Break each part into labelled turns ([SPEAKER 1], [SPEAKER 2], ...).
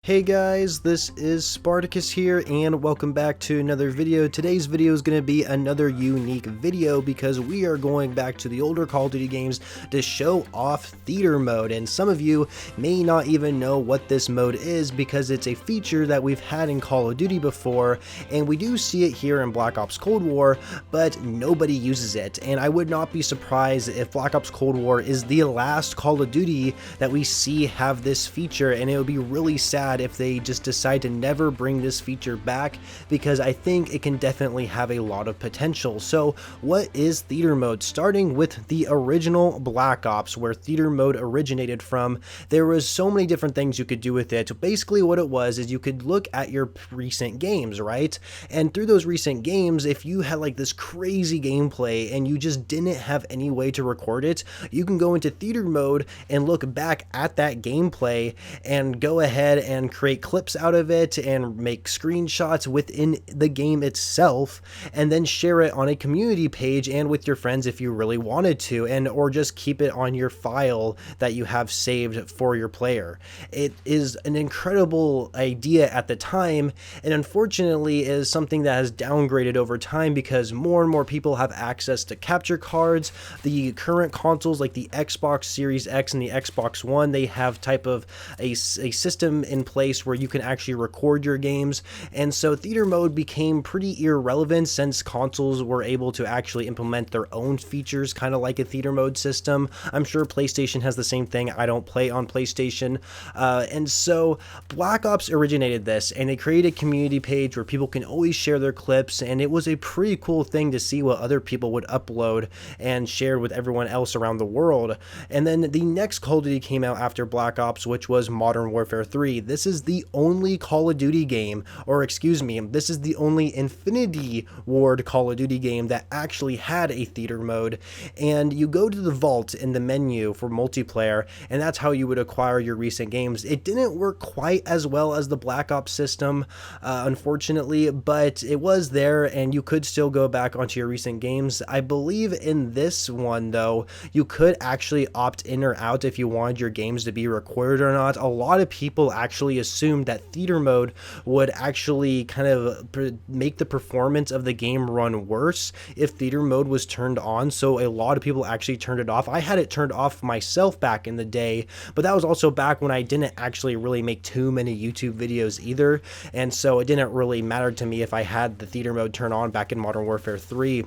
[SPEAKER 1] Hey guys, this is Spartacus here and welcome back to another video. Today's video is going to be another unique video because we are going back to the older Call of Duty games to show off theater mode, and some of you may not even know what this mode is because it's a feature that we've had in Call of Duty before, and we do see it here in Black Ops Cold War, but nobody uses it. And I would not be surprised if Black Ops Cold War is the last Call of Duty that we see have this feature, and it would be really sad if they just decide to never bring this feature back, because I think it can definitely have a lot of potential. So what is theater mode? Starting with the original Black Ops, where theater mode originated from, there was so many different things you could do with it. Basically what it was is you could look at your recent games, right? And through those recent games, if you had like this crazy gameplay and you just didn't have any way to record it, you can go into theater mode and look back at that gameplay and go ahead and create clips out of it and make screenshots within the game itself, and then share it on a community page and with your friends if you really wanted to, and or just keep it on your file that you have saved for your player. It is an incredible idea at the time, and unfortunately is something that has downgraded over time because more and more people have access to capture cards. The current consoles like the Xbox Series X and the Xbox One, they have type of a system in place where you can actually record your games, and so theater mode became pretty irrelevant since consoles were able to actually implement their own features, kind of like a theater mode system. I'm sure PlayStation has the same thing. I don't play on PlayStation, and so Black Ops originated this, and they created a community page where people can always share their clips, and it was a pretty cool thing to see what other people would upload and share with everyone else around the world. And then the next Call of Duty came out after Black Ops, which was Modern Warfare 3. This is the only Call of Duty game, or excuse me, this is the only Infinity Ward Call of Duty game that actually had a theater mode. And you go to the vault in the menu for multiplayer, and that's how you would acquire your recent games. It didn't work quite as well as the Black Ops system, unfortunately, but it was there and you could still go back onto your recent games. I believe in this one though, you could actually opt in or out if you wanted your games to be recorded or not. A lot of people actually assumed that theater mode would actually kind of make the performance of the game run worse if theater mode was turned on, so a lot of people actually turned it off. I had it turned off myself back in the day, but that was also back when I didn't actually really make too many YouTube videos either, and so it didn't really matter to me if I had the theater mode turned on back in Modern Warfare 3.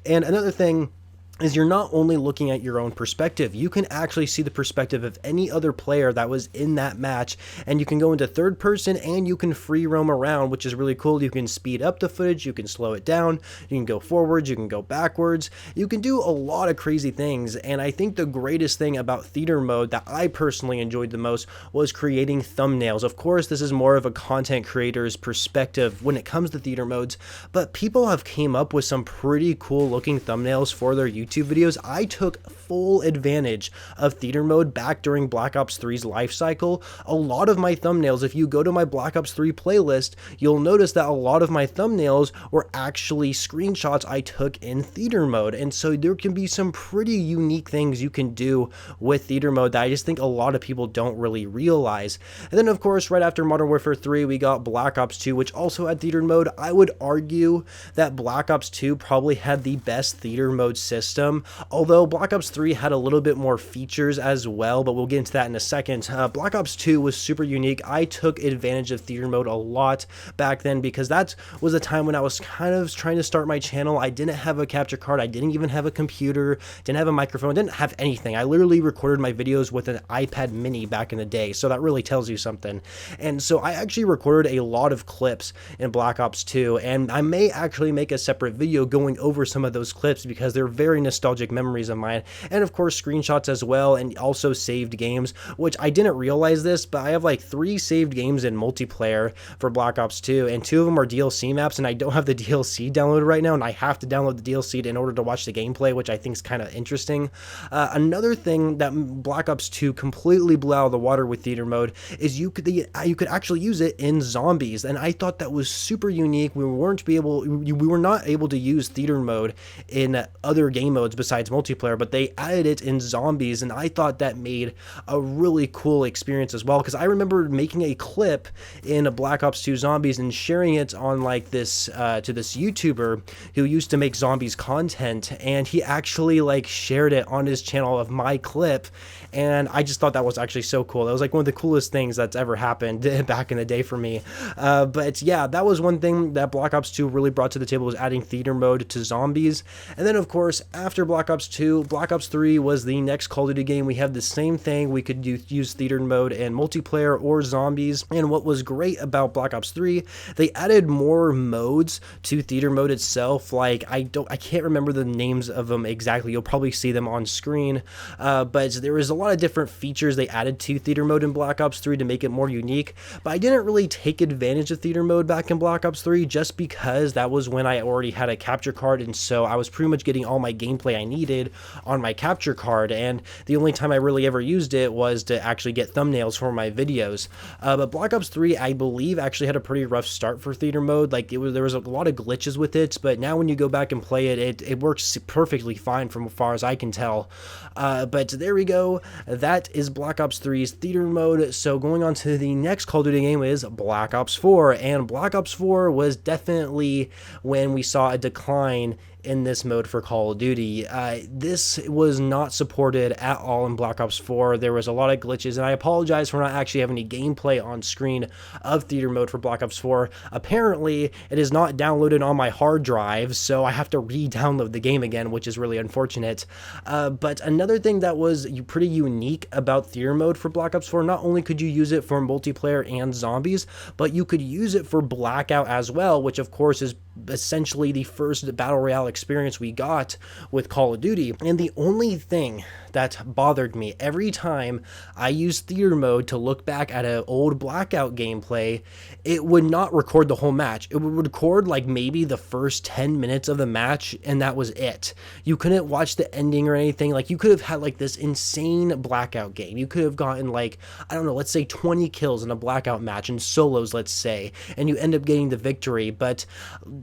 [SPEAKER 1] And another thing is you're not only looking at your own perspective, you can actually see the perspective of any other player that was in that match, and you can go into third person and you can free roam around, which is really cool. You can speed up the footage, you can slow it down, you can go forwards, you can go backwards, you can do a lot of crazy things. And I think the greatest thing about theater mode that I personally enjoyed the most was creating thumbnails. Of course, this is more of a content creator's perspective when it comes to theater modes, but people have came up with some pretty cool looking thumbnails for their YouTube videos. I took full advantage of theater mode back during Black Ops 3's life cycle. A lot of my thumbnails, if you go to my Black Ops 3 playlist, you'll notice that a lot of my thumbnails were actually screenshots I took in theater mode. And so there can be some pretty unique things you can do with theater mode that I just think a lot of people don't really realize. And then of course, right after Modern Warfare 3, we got Black Ops 2, which also had theater mode. I would argue that Black Ops 2 probably had the best theater mode system, although Black Ops 3 had a little bit more features as well, but we'll get into that in a second. Black Ops 2 was super unique. I took advantage of theater mode a lot back then because that was a time when I was kind of trying to start my channel. I didn't have a capture card, I didn't even have a computer, didn't have a microphone, didn't have anything. I literally recorded my videos with an iPad mini back in the day, so that really tells you something. And so I actually recorded a lot of clips in Black Ops 2, and I may actually make a separate video going over some of those clips because they're very nostalgic memories of mine, and of course screenshots as well, and also saved games, which I didn't realize this, but I have like 3 saved games in multiplayer for Black Ops 2, and 2 of them are DLC maps, and I don't have the DLC downloaded right now, and I have to download the DLC in order to watch the gameplay, which I think is kind of interesting. Another thing that Black Ops 2 completely blew out of the water with theater mode is you could actually use it in zombies, and I thought that was super unique. We were not able to use theater mode in other game modes besides multiplayer, but they added it in zombies, and I thought that made a really cool experience as well, because I remember making a clip in a Black Ops 2 Zombies and sharing it on like this to this YouTuber who used to make zombies content, and he actually like shared it on his channel of my clip, and I just thought that was actually so cool. That was like one of the coolest things that's ever happened back in the day for me. But yeah, that was one thing that Black Ops 2 really brought to the table, was adding theater mode to zombies. And then of course, after Black Ops 2, Black Ops 3 was the next Call of Duty game. We have the same thing. We could use theater mode in multiplayer or zombies. And what was great about Black Ops 3, they added more modes to theater mode itself. Like I can't remember the names of them exactly. You'll probably see them on screen. But there was a lot of different features they added to theater mode in Black Ops 3 to make it more unique. But I didn't really take advantage of theater mode back in Black Ops 3 just because that was when I already had a capture card, and so I was pretty much getting all my gameplay I needed on my capture card, and the only time I really ever used it was to actually get thumbnails for my videos. But Black Ops 3, I believe, actually had a pretty rough start for theater mode. Like there was a lot of glitches with it, but now when you go back and play it, it works perfectly fine from as far as I can tell. But there we go. That is Black Ops 3's theater mode. So going on to the next Call of Duty game is Black Ops 4, and Black Ops 4 was definitely when we saw a decline in this mode for Call of Duty. This was not supported at all in Black Ops 4. There was a lot of glitches, and I apologize for not actually having any gameplay on screen of theater mode for Black Ops 4. Apparently, it is not downloaded on my hard drive, so I have to re-download the game again, which is really unfortunate. But another thing that was pretty unique about theater mode for Black Ops 4, not only could you use it for multiplayer and zombies, but you could use it for Blackout as well, which of course is essentially the first battle royale experience we got with Call of Duty. And the only thing that bothered me every time I used theater mode to look back at an old Blackout gameplay, it would not record the whole match. It would record like maybe the first 10 minutes of the match, and that was it. You couldn't watch the ending or anything. Like you could have had like this insane Blackout game. You could have gotten like, I don't know, let's say 20 kills in a Blackout match in solos, let's say, and you end up getting the victory, but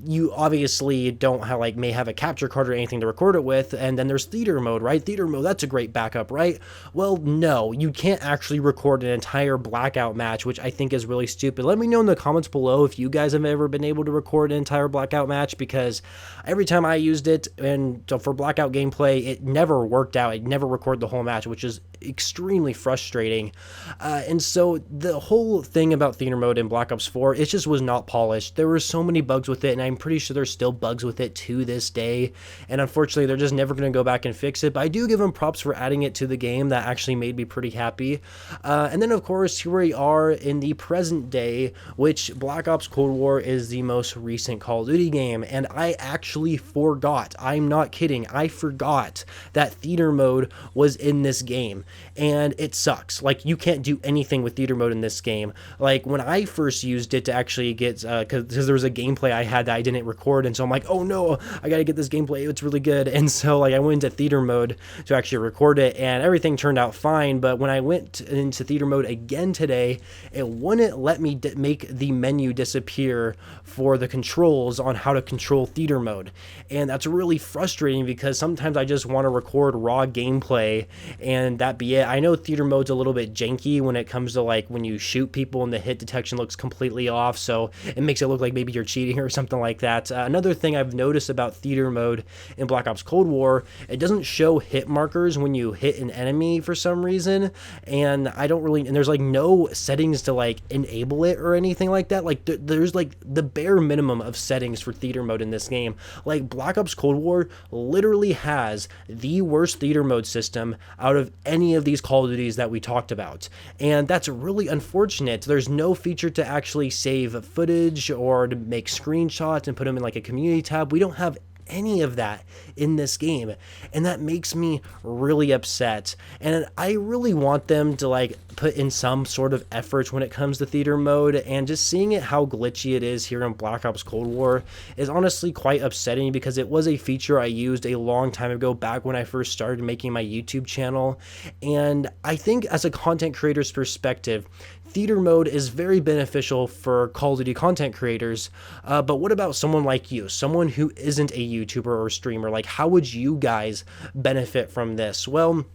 [SPEAKER 1] you obviously don't have may have a capture card or anything to record it with. And then there's theater mode, right? Theater mode, that's a great backup, right? Well, no, you can't actually record an entire Blackout match, which I think is really stupid. Let me know in the comments below if you guys have ever been able to record an entire Blackout match, because every time I used it and for Blackout gameplay, it never worked out. It never recorded the whole match, which is extremely frustrating. And so the whole thing about theater mode in Black Ops 4, it just was not polished. There were so many bugs with it, and I'm pretty sure there's still bugs with it to this day, and unfortunately they're just never going to go back and fix it. But I do give them props for adding it to the game. That actually made me pretty happy. And then of course here we are in the present day, which Black Ops Cold War is the most recent Call of Duty game, and I actually forgot, I'm not kidding, I forgot that theater mode was in this game, and it sucks. Like, you can't do anything with theater mode in this game. Like, when I first used it to actually get, because there was a gameplay I had that I didn't record, and so I'm like, oh no, I gotta get this gameplay, it's really good. And so like I went into theater mode to actually record it, and everything turned out fine. But when I went into theater mode again today, it wouldn't let me make the menu disappear for the controls on how to control theater mode. And that's really frustrating, because sometimes I just want to record raw gameplay and that be it. I know theater mode's a little bit janky when it comes to like when you shoot people and the hit detection looks completely off, so it makes it look like maybe you're cheating or something like that. Another thing I've noticed about theater mode in Black Ops Cold War, it doesn't show hit markers when you hit an enemy for some reason, and I don't really, and there's like no settings to like enable it or anything like that. Like there's like the bare minimum of settings for theater mode in this game. Like Black Ops Cold War literally has the worst theater mode system out of any of these Call of Duties that we talked about, and that's really unfortunate. There's no feature to actually save footage or to make screenshots and put them in like a community tab. We don't have any of that in this game, and that makes me really upset. And I really want them to like put in some sort of effort when it comes to theater mode, and just seeing it how glitchy it is here in Black Ops Cold War is honestly quite upsetting, because it was a feature I used a long time ago, back when I first started making my YouTube channel. And I think as a content creator's perspective, theater mode is very beneficial for Call of Duty content creators, but what about someone like you, someone who isn't a YouTuber or streamer? Like, how would you guys benefit from this? Well,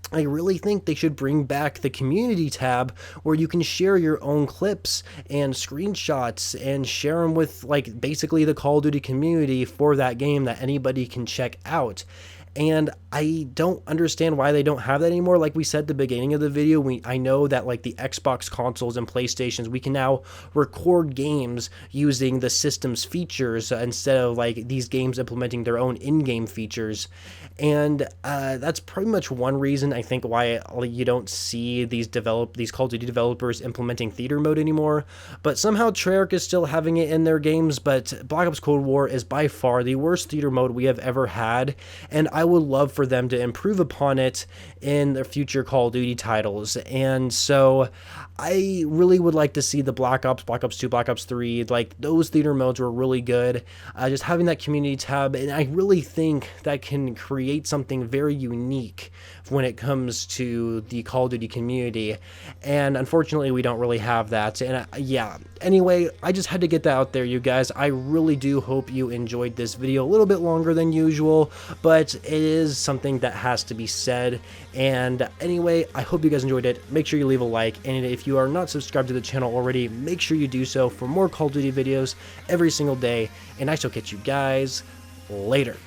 [SPEAKER 1] I really think they should bring back the community tab where you can share your own clips and screenshots and share them with, like, basically the Call of Duty community for that game that anybody can check out. And I don't understand why they don't have that anymore. Like we said at the beginning of the video, I know that like the Xbox consoles and PlayStations, we can now record games using the system's features instead of like these games implementing their own in-game features. And that's pretty much one reason I think why you don't see these Call of Duty developers implementing theater mode anymore. But somehow Treyarch is still having it in their games. But Black Ops Cold War is by far the worst theater mode we have ever had, and I would love for them to improve upon it in their future Call of Duty titles. And so I really would like to see the Black Ops 2, Black Ops 3, like those theater modes were really good. Just having that community tab, and I really think that can create something very unique when it comes to the Call of Duty community. And unfortunately, we don't really have that. And yeah, anyway, I just had to get that out there, you guys. I really do hope you enjoyed this video. A little bit longer than usual, but it is something that has to be said. And anyway, I hope you guys enjoyed it. Make sure you leave a like, and if you are not subscribed to the channel already, make sure you do so for more Call of Duty videos every single day, and I shall catch you guys later.